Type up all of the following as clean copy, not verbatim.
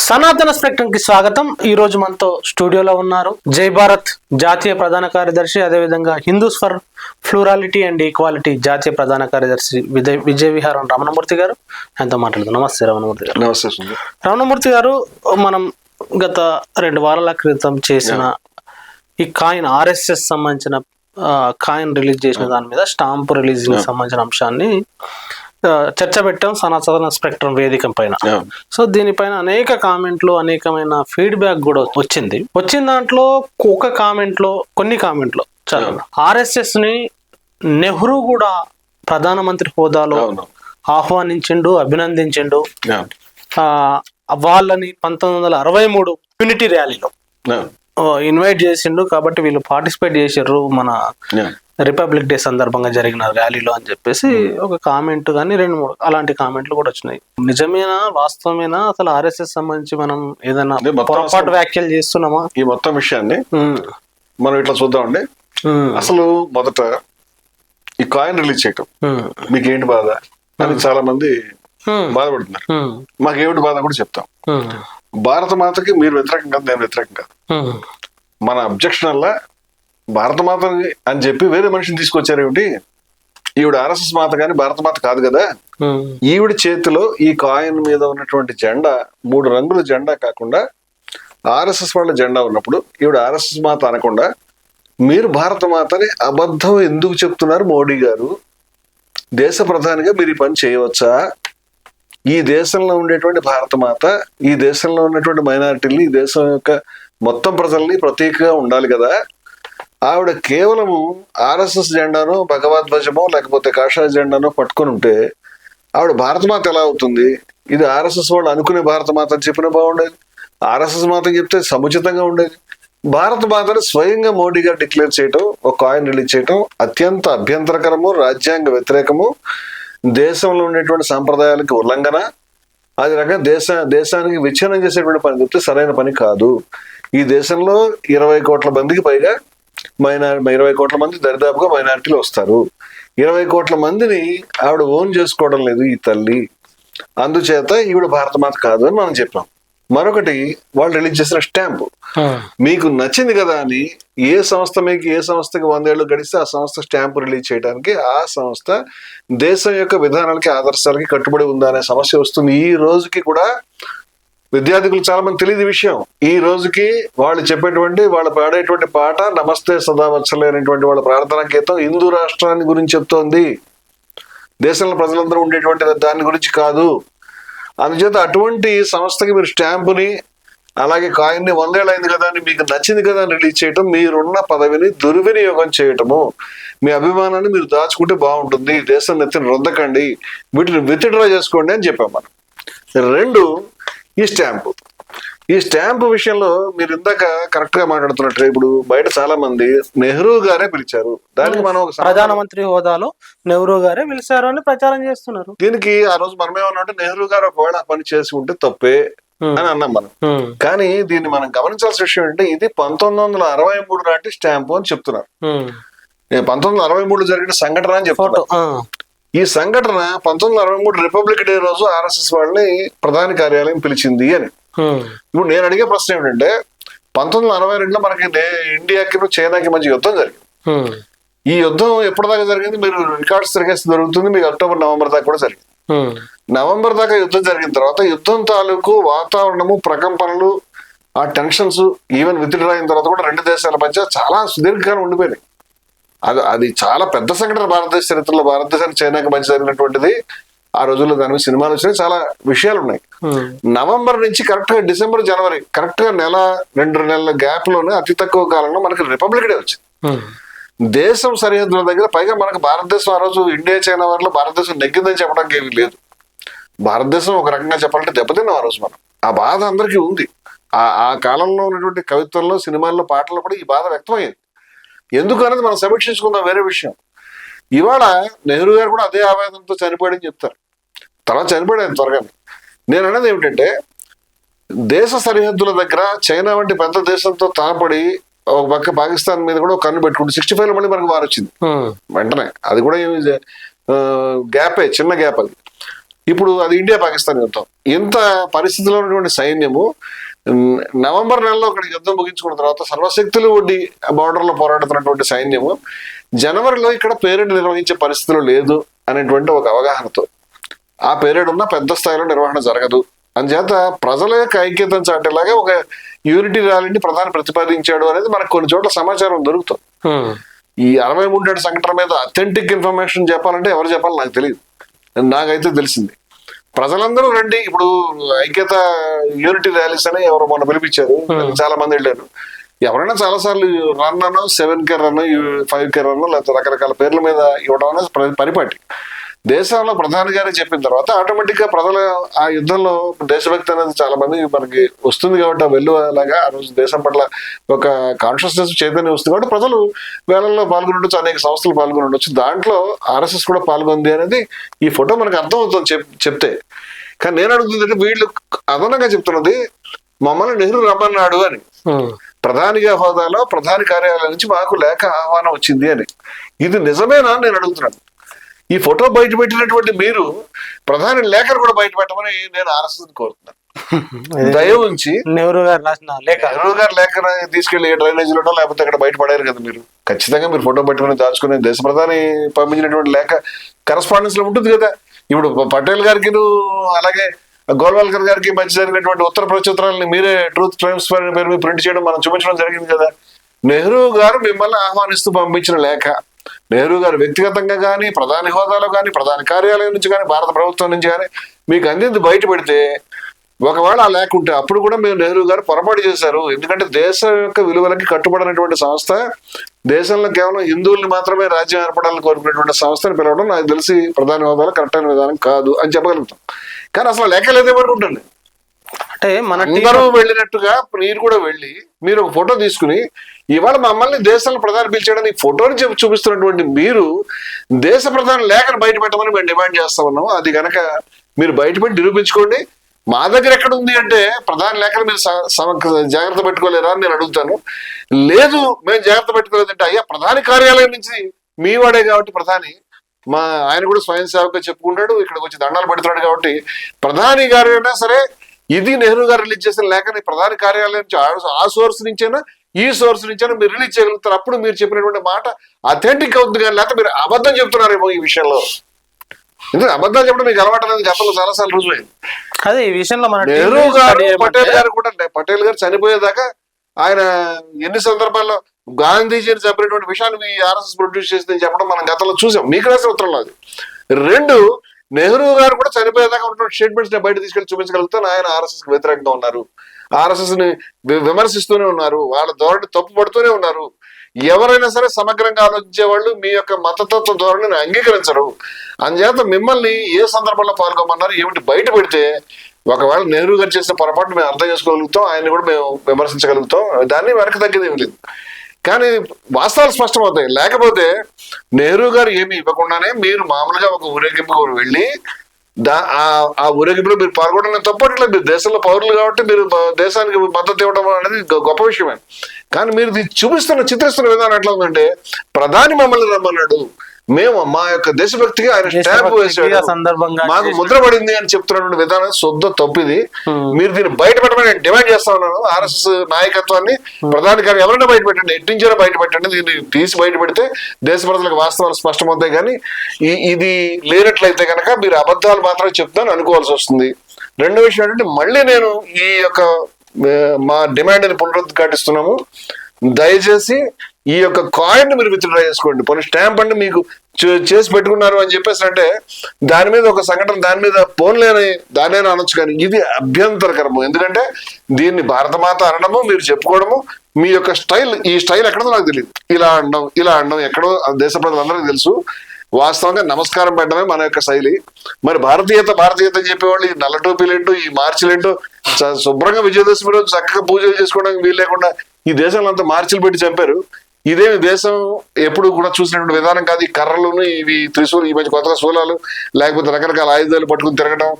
సనాతన స్పెక్ట్రమ్ కి స్వాగతం. ఈ రోజు మనతో స్టూడియోలో ఉన్నారు జై భారత్ జాతీయ ప్రధాన కార్యదర్శి, అదేవిధంగా Hindus for plurality and equality జాతీయ ప్రధాన కార్యదర్శి విజయ విహారం రమణమూర్తి గారు. ఆయనతో మాట్లాడుతాం. నమస్తే రమణమూర్తి గారు. నమస్తే రమణమూర్తి గారు, మనం గత 2 వారాల క్రితం చేసిన ఈ కాయిన్ ఆర్ఎస్ఎస్ సంబంధించిన కాయిన్ రిలీజ్ చేసిన దాని మీద స్టాంప్ రిలీజింగ్ సంబంధించిన అంశాన్ని చర్చ పెట్టాం సనాతన స్పెక్ట్రమ్ వేదిక పైన. సో దీనిపైన అనేక కామెంట్లు, అనేకమైన ఫీడ్బ్యాక్ కూడా వచ్చిన దాంట్లో కొన్ని కామెంట్లో చాలా ఆర్ఎస్ఎస్ ని నెహ్రూ కూడా ప్రధానమంత్రి హోదాలో ఆహ్వానించిండు, అభినందించిండు. వాళ్ళని 1963 యూనిటీ ర్యాలీలో ఇన్వైట్ చేసిండు, కాబట్టి వీళ్ళు పార్టిసిపేట్ చేసారు మన రిపబ్లిక్ డే సందర్భంగా జరిగిన ర్యాలీలో అని చెప్పేసి ఒక కామెంట్ కానీ 2-3 అలాంటి కామెంట్లు కూడా వచ్చినాయి. నిజమేనా, వాస్తవమేనా? అసలు ఆర్ఎస్ఎస్ సంబంధించి మనం ఏదైనా పొరపాటు వ్యాఖ్యలు చేస్తున్నామా? ఈ మొత్తం విషయాన్ని మనం ఇట్లా చూద్దామండి. అసలు మొదట ఈ కాయిన్ రిలీజ్ చేయటం మీకేంటి బాధ అని చాలా మంది బాధపడుతున్నారు. మాకేమిటి బాధ కూడా చెప్తాం. భారత మాతకి మీరు వ్యతిరేకం కాదు, నేను వ్యతిరేకం కాదు. మన అబ్జెక్షన్ వల్ల భారత మాత అని చెప్పి వేరే మనిషిని తీసుకొచ్చారు. ఏమిటి, ఈవిడ ఆర్ఎస్ఎస్ మాత కానీ భారత మాత కాదు కదా. ఈవిడ చేతిలో ఈ కాయిన్ మీద ఉన్నటువంటి జెండా 3 రంగుల జెండా కాకుండా ఆర్ఎస్ఎస్ వాళ్ళ జెండా ఉన్నప్పుడు ఈవిడ ఆర్ఎస్ఎస్ మాత అనకుండా మీరు భారత మాతని అబద్ధం ఎందుకు చెప్తున్నారు? మోడీ గారు దేశ ప్రధానిగా మీరు ఈ పని చేయవచ్చా? ఈ దేశంలో ఉండేటువంటి భారత మాత, ఈ దేశంలో ఉన్నటువంటి మైనారిటీని, ఈ దేశం యొక్క మొత్తం ప్రజల్ని ప్రతీకగా ఉండాలి కదా. ఆవిడ కేవలము ఆర్ఎస్ఎస్ జెండానో, భగవద్ధ్వజమో, లేకపోతే కాషాయ జెండానో పట్టుకొని ఉంటే ఆవిడ భారతమాత ఎలా అవుతుంది? ఇది ఆర్ఎస్ఎస్ వాళ్ళు అనుకునే భారత మాత అని చెప్పినా బాగుండేది. ఆర్ఎస్ఎస్ మాత చెప్తే సముచితంగా ఉండేది. భారత మాతని స్వయంగా మోడీ గారు డిక్లేర్ చేయటం, ఒక కాయిన్ రిలీజ్ చేయటం అత్యంత అభ్యంతరకరము, రాజ్యాంగ వ్యతిరేకము, దేశంలో ఉండేటువంటి సాంప్రదాయాలకి ఉల్లంఘన. అది రకంగా దేశానికి విచ్ఛిన్నం చేసేటువంటి పని చెప్తే సరైన పని కాదు. ఈ దేశంలో 20 కోట్ల మందికి పైగా 20 కోట్ల మంది దరిదాపుగా మైనారిటీలు వస్తారు. 20 కోట్ల మందిని ఆవిడ ఓన్ చేసుకోవడం లేదు ఈ తల్లి. అందుచేత ఈవిడ భారతమాత కాదు అని మనం చెప్పాం. మరొకటి, వాళ్ళు రిలీజ్ చేసిన స్టాంపు మీకు నచ్చింది కదా అని ఏ సంస్థకి 100 ఏళ్ళు గడిస్తే ఆ సంస్థ స్టాంపు రిలీజ్ చేయడానికి ఆ సంస్థ దేశం యొక్క విధానాలకి, ఆదర్శాలకి కట్టుబడి ఉందా అనే సమస్య వస్తుంది. ఈ రోజుకి కూడా విద్యార్థికులు చాలా మంది తెలియదు విషయం. ఈ రోజుకి వాళ్ళు చెప్పేటువంటి, వాళ్ళు పాడేటువంటి పాట నమస్తే సదావత్సలే అనేటువంటి వాళ్ళ ప్రార్థనా గీతం హిందూ రాష్ట్రాన్ని గురించి చెప్తోంది, దేశంలో ప్రజలందరూ ఉండేటువంటి దాని గురించి కాదు. అందుచేత అటువంటి సంస్థకి మీరు స్టాంపుని, అలాగే కాయిన్ని 100 ఏళ్ళు అయింది కదా అని మీకు నచ్చింది కదా అని రిలీజ్ చేయటం, మీరున్న పదవిని దుర్వినియోగం చేయటము. మీ అభిమానాన్ని మీరు దాచుకుంటే బాగుంటుంది. దేశం నెత్తిని రుద్దకండి, వీటిని విత్డ్రా చేసుకోండి అని చెప్పాం మనం. 2, ఈ స్టాంపు విషయంలో మీరు ఇందాక కరెక్ట్ గా మాట్లాడుతున్నట్టు, ఇప్పుడు బయట చాలా మంది నెహ్రూ గారే పిలిచారు, దానికి మనం ప్రధానమంత్రి హోదాలో నెహ్రూ గారే పిలిచారు అని ప్రచారం చేస్తున్నారు. దీనికి ఆ రోజు మనమేమన్నా అంటే నెహ్రూ గారు ఒకవేళ పని చేసి ఉంటే తప్పే అని అన్నాం మనం. కానీ దీన్ని మనం గమనించాల్సిన విషయం ఏంటంటే, ఇది 1963 నాటి స్టాంపు అని చెప్తున్నారు. 1963 జరిగిన సంఘటన అని చెప్తున్నారు. ఈ సంఘటన 1963 రిపబ్లిక్ డే రోజు ఆర్ఎస్ఎస్ వాళ్ళని ప్రధాని కార్యాలయం పిలిచింది అని. ఇప్పుడు నేను అడిగే ప్రశ్న ఏమిటంటే, 1962లో మనకి ఇండియాకి చైనాకి మధ్య యుద్ధం జరిగింది. ఈ యుద్ధం ఎప్పటిదాకా జరిగింది? మీరు రికార్డ్స్ తిరిగేస్తే దొరుకుతుంది. మీకు అక్టోబర్, నవంబర్ దాకా కూడా జరిగింది. నవంబర్ దాకా యుద్ధం జరిగిన తర్వాత యుద్ధం తాలూకు వాతావరణము, ప్రకంపనలు, ఆ టెన్షన్స్, ఈవెన్ విత్డ్రా అయిన తర్వాత కూడా 2 దేశాల మధ్య చాలా సుదీర్ఘకాలం ఉండిపోయినాయి. అది చాలా పెద్ద సంఘటన భారతదేశ చరిత్రలో. భారతదేశానికి చైనాకి మధ్య జరిగినటువంటిది. ఆ రోజుల్లో దాని మీద సినిమాలు వచ్చినాయి, చాలా విషయాలు ఉన్నాయి. నవంబర్ నుంచి కరెక్ట్ గా డిసెంబర్, జనవరి, కరెక్ట్ గా 1-2 నెలల గ్యాప్ లోనే అతి తక్కువ కాలంలో మనకి రిపబ్లిక్ డే వచ్చింది. దేశం సరిహద్దుల దగ్గర, పైగా మనకు భారతదేశం ఆ రోజు ఇండియా చైనా వారిలో భారతదేశం నెగ్గిందని చెప్పడానికి ఏమీ లేదు. భారతదేశం ఒక రకంగా చెప్పాలంటే దెబ్బతిన్నాం ఆ రోజు మనం. ఆ బాధ అందరికీ ఉంది. ఆ కాలంలో ఉన్నటువంటి కవిత్వంలో, సినిమాల్లో, పాటల్లో కూడా ఈ బాధ వ్యక్తమైంది. ఎందుకు అనేది మనం సమీక్షించుకుందాం, వేరే విషయం. ఇవాళ నెహ్రూ గారు కూడా అదే ఆవేదనతో చనిపోయాడని చెప్తారు. తర్వాత చనిపోయాడు త్వరగానే. నేను అనేది ఏమిటంటే, దేశ సరిహద్దుల దగ్గర చైనా వంటి పెద్ద దేశంతో తాపడి ఒక పక్క పాకిస్తాన్ మీద కూడా కన్ను పెట్టుకుంటే 65లో మళ్ళీ మనకు వారు వచ్చింది వెంటనే. అది కూడా గ్యాపే, చిన్న గ్యాప్. అది ఇప్పుడు అది ఇండియా పాకిస్తాన్ యుద్ధం. ఇంత పరిస్థితిలో ఉన్నటువంటి సైన్యము నవంబర్ నెలలో అక్కడ యుద్ధం ముగించుకున్న తర్వాత సర్వశక్తులు ఒడ్డి బార్డర్ లో పోరాడుతున్నటువంటి సైన్యము జనవరిలో ఇక్కడ పేరేడ్ నిర్వహించే పరిస్థితిలో లేదు అనేటువంటి ఒక అవగాహనతో ఆ పేరేడ్ ఉన్న పెద్ద స్థాయిలో నిర్వహణ జరగదు అందుచేత ప్రజల యొక్క ఐక్యతను చాటేలాగా ఒక యూనిటీ ర్యాలీని ప్రధాని ప్రతిపాదించాడు అనేది మనకు కొన్ని చోట్ల సమాచారం దొరుకుతుంది. ఈ 63 సంఘటన మీద అథెంటిక్ ఇన్ఫర్మేషన్ చెప్పాలంటే ఎవరు చెప్పాలి నాకు తెలియదు. నాకైతే తెలిసింది ప్రజలందరూ రండి, ఇప్పుడు ఐక్యత యూనిటీ ర్యాలీస్ అని ఎవరు మొన్న పిలిపించారు, చాలా మంది వెళ్ళారు. ఎవరైనా చాలా సార్లు రన్ అను 7K రన్ 5K రన్ లేకపోతే రకరకాల పేర్ల మీద ఇవ్వడం అనేది పరిపాటి. దేశంలో ప్రధాని గారే చెప్పిన తర్వాత ఆటోమేటిక్ గా ప్రజల ఆ యుద్ధంలో దేశభక్తి అనేది చాలా మంది మనకి వస్తుంది కాబట్టి ఆ వెల్లులాగా ఆ రోజు దేశం పట్ల ఒక కాన్షియస్నెస్ చైతన్యం వస్తుంది కాబట్టి ప్రజలు వేళల్లో పాల్గొని ఉండొచ్చు, అనేక సంస్థలు పాల్గొని ఉండొచ్చు, దాంట్లో RSS కూడా పాల్గొంది అనేది ఈ ఫోటో మనకు అర్థం అవుతుంది చెప్తే. కానీ నేను అడుగుతుంది వీళ్ళు అదనంగా చెప్తున్నది మమ్మల్ని నెహ్రూ రమ్మన్నాడు అని, ప్రధానిగా హోదాలో ప్రధాని కార్యాలయం నుంచి మాకు లేఖ ఆహ్వానం వచ్చింది అని. ఇది నిజమేనా నేను అడుగుతున్నాను. ఈ ఫోటో బయట పెట్టినటువంటి మీరు ప్రధాని లేఖను కూడా బయట పెట్టమని నేను RSS కోరుతున్నాను. దయ ఉంచి నెహ్రూ గారు రాసిన లేఖ, నెహ్రూ గారి లేఖను తీసుకెళ్లి డ్రైనేజ్ లో లేకపోతే అక్కడ బయట పడారు కదా, మీరు ఖచ్చితంగా మీరు ఫోటో పెట్టుకుని దాచుకుని దేశ ప్రధాని పంపించినటువంటి లేఖ కరస్పాండెన్స్ లో ఉంటుంది కదా. ఇప్పుడు పటేల్ గారికి అలాగే గోల్వాల్కర్ గారికి మధ్య జరిగినటువంటి ఉత్తర ప్రత్యుత్తరాలని మీరే ట్రూత్ టైమ్స్ పేరు ప్రింట్ చేయడం మనం చూపించడం జరిగింది కదా. నెహ్రూ గారు మిమ్మల్ని ఆహ్వానిస్తూ పంపించిన లేఖ నెహ్రూ గారు వ్యక్తిగతంగా కానీ ప్రధాని హోదాలో కానీ ప్రధాని కార్యాలయం నుంచి కానీ భారత ప్రభుత్వం నుంచి కానీ మీకు అందింది బయట పెడితే ఒకవేళ ఆ లేఖ ఉంటే అప్పుడు కూడా మేము నెహ్రూ గారు పొరపాటు చేశారు. ఎందుకంటే దేశం యొక్క విలువలకి కట్టుబడినటువంటి సంస్థ, దేశంలో కేవలం హిందువుల్ని మాత్రమే రాజ్యం ఏర్పడాలని కోరుకునేటువంటి సంస్థని పిలవడం నాకు తెలిసి ప్రధాని హోదాలో కరెక్ట్ అయిన విధానం కాదు అని చెప్పగలుగుతాం. కానీ అసలు లేఖ లేదేమనుకుంటుంది. అంటే మన అందరూ వెళ్ళినట్టుగా మీరు కూడా వెళ్ళి మీరు ఒక ఫోటో తీసుకుని ఇవాళ మమ్మల్ని దేశంలో ప్రధాని పిలిచాడని ఫోటోని చూపిస్తున్నటువంటి మీరు దేశ ప్రధాని లేఖను బయట పెట్టమని మేము డిమాండ్ చేస్తా ఉన్నాం. అది కనుక మీరు బయటపెట్టి నిరూపించుకోండి. మా దగ్గర ఎక్కడ ఉంది అంటే ప్రధాని లేఖను మీరు జాగ్రత్త పెట్టుకోలేరా అని నేను అడుగుతాను. లేదు మేము జాగ్రత్త పెట్టుకోలేదంటే అయ్యా ప్రధాని కార్యాలయం నుంచి మీ వాడే కాబట్టి ప్రధాని ఆయన కూడా స్వయం సేవకుగా చెప్పుకుంటాడు, ఇక్కడికి వచ్చి దండాలు పెడుతున్నాడు కాబట్టి ప్రధాని గారు అయినా సరే ఇది నెహ్రూ గారు రిలీజ్ చేసిన లేఖని ప్రధాని కార్యాలయం నుంచి ఆ సోర్స్ నుంచైనా ఈ సోర్స్ నుంచైనా మీరు రిలీజ్ చేయగలుగుతారు. అప్పుడు మీరు చెప్పినటువంటి మాట అథెంటిక్ అవుతుంది కానీ లేకపోతే మీరు అబద్ధం చెప్తున్నారేమో ఈ విషయంలో. ఎందుకంటే అబద్ధాలు చెప్పడం మీకు అలవాటు అనేది గతంలో చాలాసార్లు రుజువైంది. అదే ఈ విషయంలో నెహ్రూ గారు పటేల్ గారు కూడా పటేల్ గారు చనిపోయేదాకా ఆయన ఎన్ని సందర్భాల్లో గాంధీజీని చెప్పినటువంటి విషయాన్ని మీ RSS ప్రొడ్యూస్ చేసిందని చెప్పడం మనం గతంలో చూసాం. మీకు రాసిన ఉత్తరంలో అది. 2 నెహ్రూ గారు కూడా చనిపోయేదాకా ఉన్నటువంటి స్టేట్మెంట్స్ ని బయట తీసుకెళ్లి చూపించగలుగుతాను. ఆయన RSS కి వ్యతిరేకంగా ఉన్నారు, RSS ని విమర్శిస్తూనే ఉన్నారు, వాళ్ళ ధోరణి తప్పు పడుతూనే ఉన్నారు. ఎవరైనా సరే సమగ్రంగా ఆలోచించే వాళ్ళు మీ యొక్క మతతత్వ ధోరణిని అంగీకరించరు. అందుచేత మిమ్మల్ని ఏ సందర్భంలో పాల్గొమన్నారు ఏమిటి బయట పెడితే ఒకవేళ నెహ్రూ గారు చేసిన పొరపాటు మేము అర్థం చేసుకోగలుగుతాం, ఆయన కూడా మేము విమర్శించగలుగుతాం, దాన్ని వెనక్కి తగ్గేది ఏమి లేదు. కానీ వాస్తవాలు స్పష్టమవుతాయి. లేకపోతే నెహ్రూ గారు ఏమి ఇవ్వకుండానే మీరు మామూలుగా ఒక ఊరేగింపు వెళ్ళి ఆ ఊరేగింపులో మీరు పాల్గొనడం తప్పట్లేదు. మీరు దేశంలో పౌరులు కాబట్టి మీరు దేశానికి మద్దతు ఇవ్వడం అనేది గొప్ప విషయమే. కానీ మీరు చూపిస్తున్న చిత్రిస్తున్న విధానం ఎట్లా ఉందంటే ప్రధాని మమ్మల్ని రమ్మన్నాడు, మేము మా యొక్క దేశభక్తికి ఆయన స్టాంప్ వేసాడు, మాకు ముద్ర పడింది అని చెప్తున్నటువంటి విధానం శుద్ధ తప్పిది. మీరు దీన్ని బయట పెట్టమని నేను డిమాండ్ చేస్తా ఉన్నాను. RSS నాయకత్వాన్ని ప్రధాని గారు ఎవరైనా బయట పెట్టండి, ఎట్టించారో బయట పెట్టండి. దీన్ని తీసి బయట పెడితే దేశ ప్రజలకు వాస్తవాలు స్పష్టమవుతాయి. కానీ ఇది లేనట్లయితే కనుక మీరు అబద్ధాలు మాత్రమే చెప్తాను అనుకోవాల్సి వస్తుంది. రెండో విషయం ఏంటంటే మళ్ళీ నేను ఈ యొక్క మా డిమాండ్ని పునరుద్ఘాటిస్తున్నాము. దయచేసి ఈ యొక్క కాయిన్ మీరు విత్డ్రా చేసుకోండి. పోనీ స్టాంప్ అంటే మీకు చేసి పెట్టుకున్నారు అని చెప్పేసి అంటే దాని మీద ఒక సంఘటన దాని మీద పోన్లేని దానైనా అనొచ్చు. కానీ ఇది అభ్యంతరకరము. ఎందుకంటే దీన్ని భారతమాత అనడము మీరు చెప్పుకోవడము మీ యొక్క స్టైల్, ఈ స్టైల్ ఎక్కడో నాకు తెలియదు. ఇలా అనడం ఎక్కడో దేశ ప్రజలందరికీ తెలుసు. వాస్తవంగా నమస్కారం పెట్టడమే మన యొక్క శైలి. మరి భారతీయత అని చెప్పేవాళ్ళు ఈ నల్ల టోపీలేంటో ఈ మార్చిలేంటో శుభ్రంగా విజయదశమి రోజు చక్కగా పూజలు చేసుకోవడానికి వీలు లేకుండా ఈ దేశంలో అంతా మార్చిలు పెట్టి చంపారు. ఇదేమి దేశం ఎప్పుడు కూడా చూసినటువంటి విధానం కాదు. ఈ కర్రలను ఇవి త్రిశూలు ఈ మధ్య కొత్తగా శూలాలు లేకపోతే రకరకాల ఆయుధాలు పట్టుకుని తిరగడం,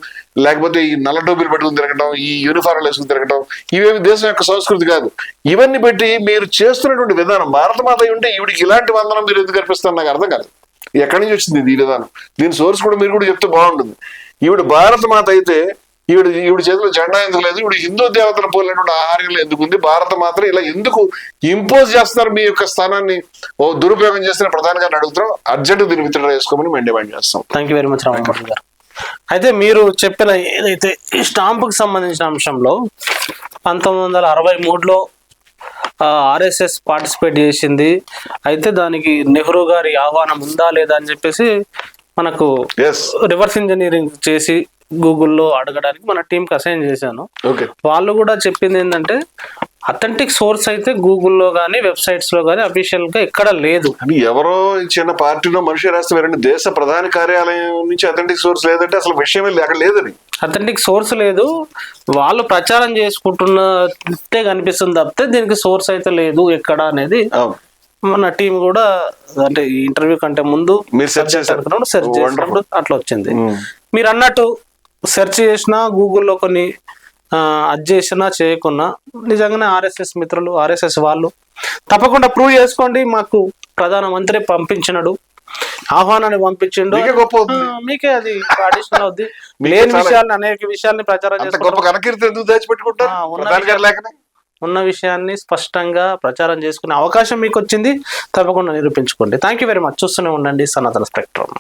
లేకపోతే ఈ నల్ల టోపీలు పట్టుకుని తిరగడం, ఈ యూనిఫార్లు వేసుకుని తిరగడం, ఇవేమి దేశం యొక్క సంస్కృతి కాదు. ఇవన్నీ పెట్టి మీరు చేస్తున్నటువంటి విధానం భారతమాత ఉంటే ఈవిడికి ఇలాంటి వందనం మీరు ఎందుకు కనిపిస్తారు నాకు అర్థం కాదు. ఎక్కడి నుంచి వచ్చింది ఈ విధానం? దీని సోర్స్ కూడా మీరు కూడా చెప్తే బాగుంటుంది. ఈవిడ భారత మాత అయితే ఈవిడ చేతిలో జెండా ఎందుకు లేదు? ఈవిడ హిందూ దేవతల పోలినటువంటి ఆహార్యంలో ఎందుకు ఉంది? భారత మాత్రం ఇలా ఎందుకు ఇంపోజ్ చేస్తున్నారు? మీ యొక్క స్థానాన్ని దురుపయోగం చేస్తున్న ప్రధాని గారిని అడుగుతాం. అర్జెంట్ దీన్ని విత్డ్రా చేసుకోమని మేము డిమాండ్ చేస్తాం. Thank you very much Ramakrishna గారు. అయితే మీరు చెప్పిన ఏదైతే ఈ స్టాంపుకి సంబంధించిన అంశంలో 1963లో ఆర్ఎస్ఎస్ పార్టిసిపేట్ చేసింది. అయితే దానికి నెహ్రూ గారి ఆహ్వానం ఉందా లేదా అని చెప్పేసి మనకు రివర్స్ ఇంజనీరింగ్ చేసి గూగుల్లో అడగడానికి మన టీంకి అసైన్ చేశాను. వాళ్ళు కూడా చెప్పింది ఏంటంటే అథెంటిక్ సోర్స్ అయితే గూగుల్లో కానీ వెబ్సైట్స్ లో కానీ అఫీషియల్ గా ఎక్కడ లేదు. అని ఎవరో చిన్న పార్టీలో మనిషి రాస్తే వేరండి. దేశ ప్రధాన కార్యాలయం నుంచి అథెంటిక్ సోర్స్ లేదంటే అసలు విషయమే అక్కడ లేదని. అథెంటిక్ సోర్స్ లేదు, వాళ్ళు ప్రచారం చేసుకుంటున్నట్టే కనిపిస్తుంది తప్పితే దీనికి సోర్స్ అయితే లేదు ఎక్కడ అనేది మన టీం కూడా అంటే ఈ ఇంటర్వ్యూ కంటే ముందు సెర్చ్ చేసినప్పుడు అట్లా వచ్చింది. మీరు అన్నట్టు సెర్చ్ చేసినా గూగుల్లో కొన్ని అది చేసినా చేయకున్నా నిజంగానే ఆర్ఎస్ఎస్ మిత్రులు ఆర్ఎస్ఎస్ వాళ్ళు తప్పకుండా ప్రూవ్ చేసుకోండి. మాకు ప్రధానమంత్రి పంపించినడు, ఆహ్వానాన్ని పంపించిండు, మీకే అది అడిషనల్ అవుద్ది. లేని విషయాన్ని అనేక విషయాల్ని ప్రచారం ఉన్న విషయాన్ని స్పష్టంగా ప్రచారం చేసుకునే అవకాశం మీకు వచ్చింది. తప్పకుండా నిరూపించుకోండి. Thank you very much. చూస్తూనే ఉండండి సనాతన స్పెక్ట్రమ్.